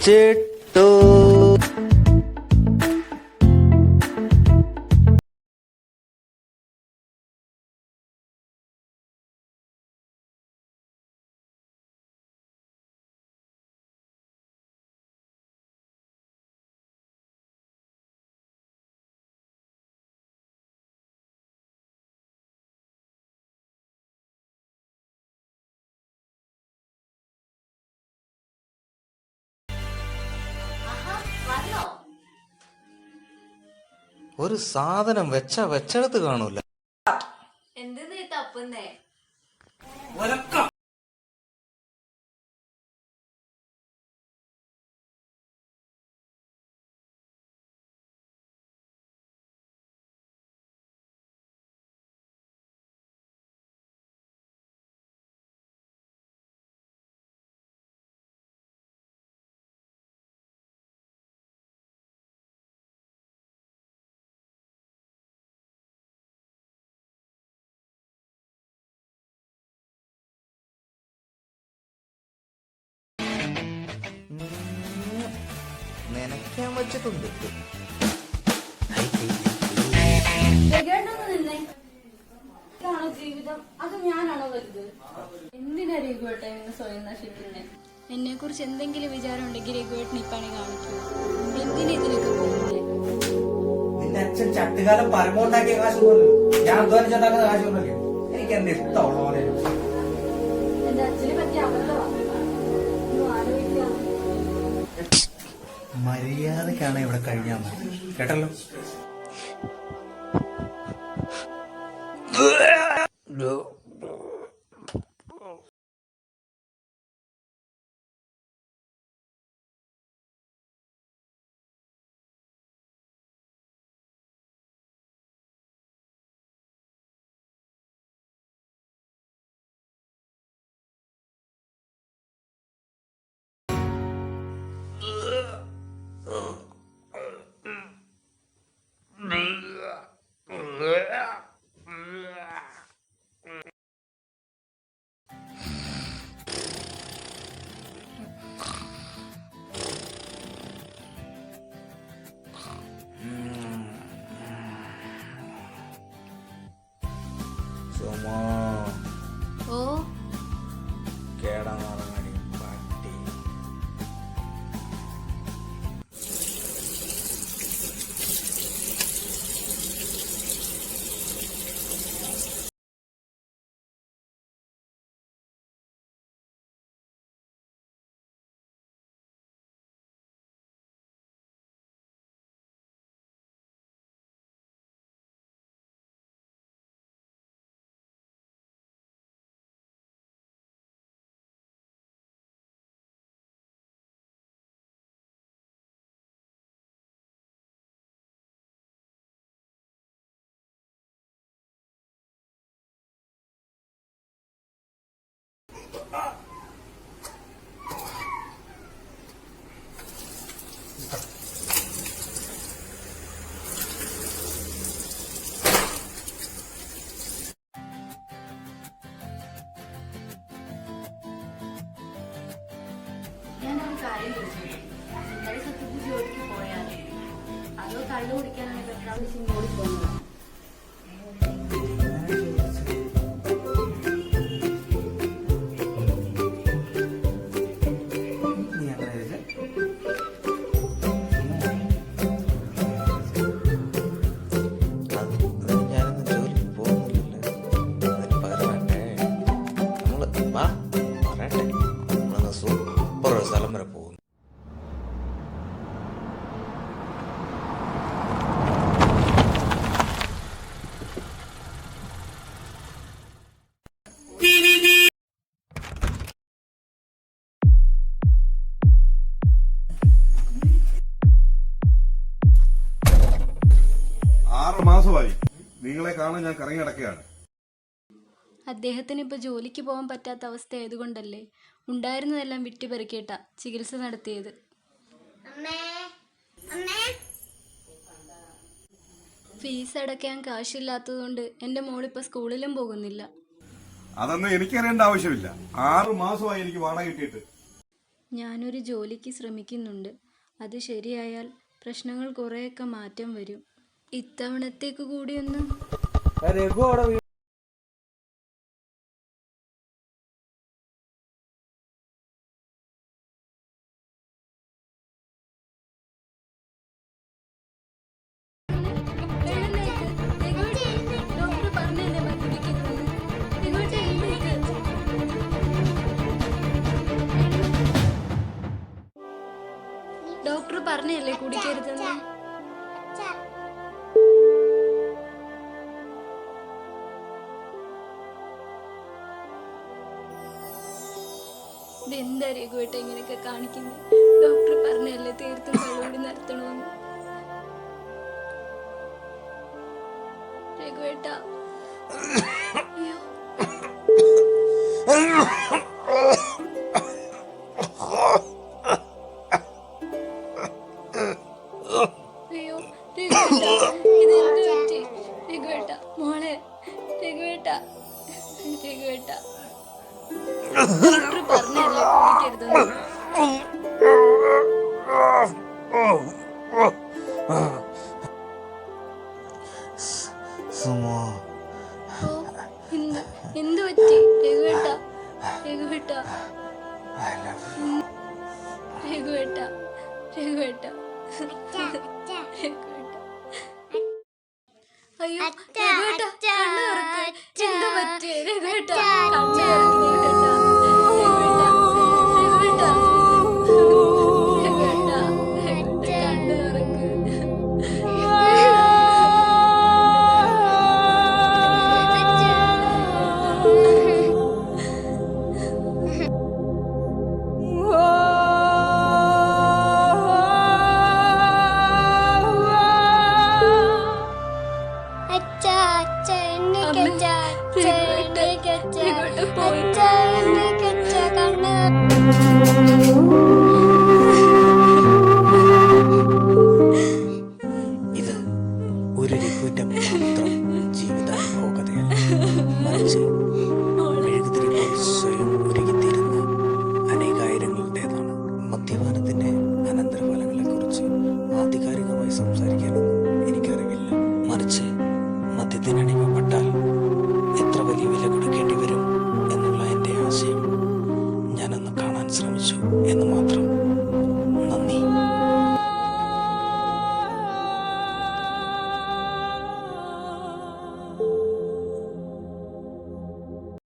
ചിട്ടു ഒരു സാധനം വെച്ചെടുത്ത് കാണൂല. എന്ത് നീ തപ്പുന്നേ? നനയ്ക്കാൻ വെച്ചിട്ടുണ്ട്. ജീവിതം അത് ഞാനാണോ വലുത്? എന്തിനാ രഘുവേട്ടൻ ഇന്ന് സ്വയം നശിക്കുന്നേ? എന്നെ കുറിച്ച് എന്തെങ്കിലും വിചാരം ഉണ്ടെങ്കിൽ രഘുവേട്ടൻ ഈ പണി കാണിക്കൂ. എന്തിനാ ഇതിനൊക്കെ പോകുന്നേ? നിന്റെ അച്ഛൻ ചട്ടുകാലം പരമോണ്ടാക്കിയ കാശൊന്നുമല്ലോ, ഞാൻ അധ്വാനിച്ചുണ്ടാക്കുന്ന കാശൊന്നുമല്ലോ. എനിക്ക് എന്റെ ഇഷ്ടമുള്ള പോലെ എന്റെ അച്ഛനെ പറ്റി അബദ്ധമാണ്. ആലോചിക്കാം. മര്യാദക്കാണ് ഇവിടെ കഴിഞ്ഞാൽ മതി കേട്ടല്ലോ. ഓ, കേടങ്ങി പട്ടി. ഞാനൊരു കാര്യം ചോദിച്ചു. ഇന്നലെ സത്യത്തിൽ ജോലിക്ക് പോയാലേ അതോ കള്ളു കുടിക്കാനാണ് പ്രാവശ്യം ജോലി പോകുന്നത്? ഞാനൊന്നും ജോലിക്ക് പോകുന്നില്ലല്ലോ. അതിന് പകരമായിട്ടേ പറയട്ടെ, നമ്മളന്ന് സൂപ്പർ ഒരു സ്ഥലം വരെ പോകുന്നു. മാസമായി നിങ്ങളെ കാണാൻ ഞാൻ കറങ്ങി നടക്കുകയാണ്. അദ്ദേഹത്തിന് ഇപ്പൊ ജോലിക്ക് പോകാൻ പറ്റാത്ത അവസ്ഥ ആയതുകൊണ്ടല്ലേ ഉണ്ടായിരുന്നതെല്ലാം വിറ്റുപെറുക്കിയിട്ടാ ചികിത്സ നടത്തിയത്. ഫീസ് അടയ്ക്കാൻ കാശില്ലാത്തതുകൊണ്ട് എന്റെ മോളിപ്പോ സ്കൂളിലും പോകുന്നില്ല. അതൊന്നും എനിക്കറിയേണ്ട ആവശ്യമില്ല. 6 മാസമായി എനിക്ക് വാടക കിട്ടിയിട്ട്. ഞാനൊരു ജോലിക്ക് ശ്രമിക്കുന്നുണ്ട്. അത് ശരിയായാൽ പ്രശ്നങ്ങൾ കുറേയൊക്കെ മാറ്റം വരും. ഇത്തവണത്തേക്ക് കൂടിയൊന്ന് രഘു അവിടെ ഡോക്ടർ പറഞ്ഞല്ലേ കുടിക്കരുതെന്ന്. ഇങ്ങോട്ട് എഴുന്നേൽക്ക്. ഡോക്ടർ പറഞ്ഞല്ലേ കുടിക്കരുതെന്ന്. ഇതെന്താ രഘുവേട്ട ഇങ്ങനെയൊക്കെ കാണിക്കുന്നത്? ഡോക്ടർ പറഞ്ഞല്ലേ തീർത്തും കളൂടി നിർത്തണമെന്ന്. രഘുവേട്ട അയ്യോ അയ്യോ രഘുവേട്ട, ഇതെന്ത് പറ്റി? രഘുവേട്ട മോളെ, രഘുവേട്ട, രഘുവേട്ട ഡോക്ടർ പറഞ്ഞല്ലേ കുടിക്കരുതെന്ന്. സുമോ, ഓ, എന്ത് പറ്റി രഘുവേട്ട? രഘുവേട്ട, രഘുവേട്ട, രഘുവേട്ട, രഘുവേട്ട. അയ്യോ രഘുവേട്ട, കണ്ണു തുറക്ക്. എന്ത് പറ്റി രഘുവേട്ട? കണ്ണു തുറക്ക് രഘുവേട്ട. രഘുവേട്ട, രഘുവേട്ട, രഘുവേട്ട, രഘുവേട്ട, കണ്ണു തുറക്ക്. ഇത് ഒരു രഘുവിന്റെ മാത്രം ജീവിതാനുഭവ കഥയല്ല, മറിച്ച്